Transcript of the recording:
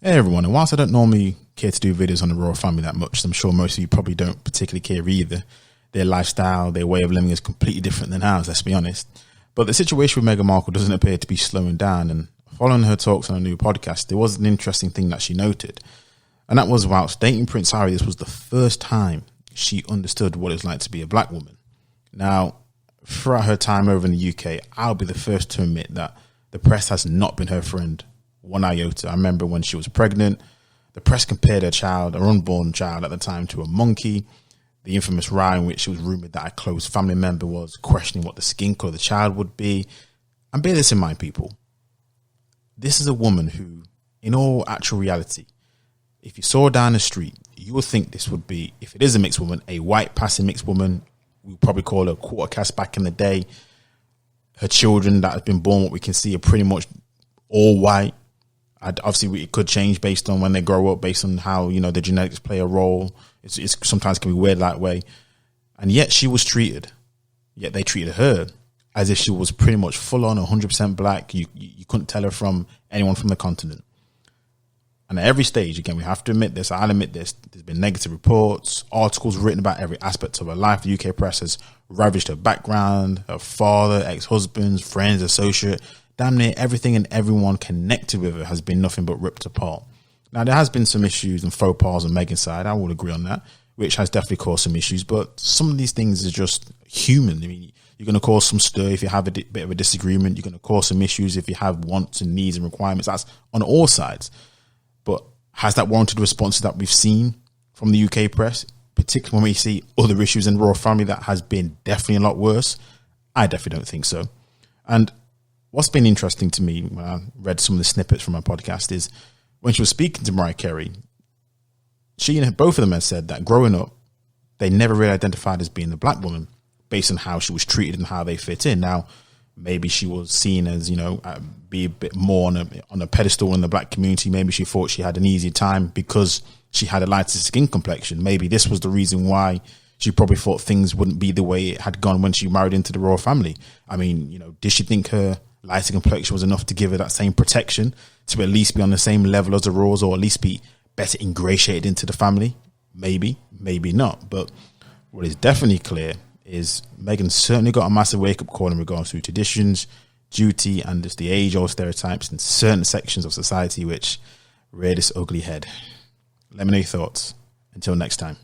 Hey everyone, and whilst I don't normally care to do videos on the royal family that much, I'm sure most of you probably don't particularly care either. Their lifestyle, their way of living is completely different than ours, let's be honest. But the situation with Meghan Markle doesn't appear to be slowing down, and following her talks on a new podcast, there was an interesting thing that she noted. And that was, whilst dating Prince Harry, this was the first time she understood what it's like to be a black woman. Now, throughout her time over in the UK, I'll be the first to admit that the press has not been her friend one iota. I remember when she was pregnant, the press compared her unborn child at the time, to a monkey. The infamous row in which it was rumoured that a close family member was questioning what the skin colour of the child would be. And bear this in mind, people. This is a woman who, in all actual reality, if you saw her down the street, you would think this would be, if it is a mixed woman, a white passing mixed woman. We would probably call her quarter caste back in the day. Her children that have been born, what we can see, are pretty much all white. Obviously, it could change based on when they grow up, based on how, the genetics play a role. It's sometimes can be weird that way. And yet they treated her as if she was pretty much full on 100% black. You couldn't tell her from anyone from the continent. And at every stage, again, we have to admit this, I'll admit this, there's been negative reports, articles written about every aspect of her life. The UK press has ravaged her background, her father, ex-husbands, friends, associate. Damn near everything and everyone connected with her has been nothing but ripped apart. Now, there has been some issues and faux pas on Meghan's side, I will agree on that, which has definitely caused some issues, but some of these things are just human. I mean, you're going to cause some stir if you have a bit of a disagreement. You're going to cause some issues if you have wants and needs and requirements. That's on all sides. But has that warranted the responses that we've seen from the UK press, particularly when we see other issues in the royal family that has been definitely a lot worse? I definitely don't think so. And what's been interesting to me when I read some of the snippets from her podcast is when she was speaking to Mariah Carey, she and both of them had said that growing up, they never really identified as being a black woman based on how she was treated and how they fit in. Now, maybe she was seen as, be a bit more on a pedestal in the black community. Maybe she thought she had an easier time because she had a lighter skin complexion. Maybe this was the reason why she probably thought things wouldn't be the way it had gone when she married into the royal family. I mean, did she think her lighter complexion was enough to give her that same protection to at least be on the same level as the royals, or at least be better ingratiated into the family? Maybe, maybe not. But what is definitely clear is Meghan certainly got a massive wake-up call in regards to traditions, duty, and just the age-old stereotypes in certain sections of society which rear this ugly head. Let me know your thoughts. Until next time.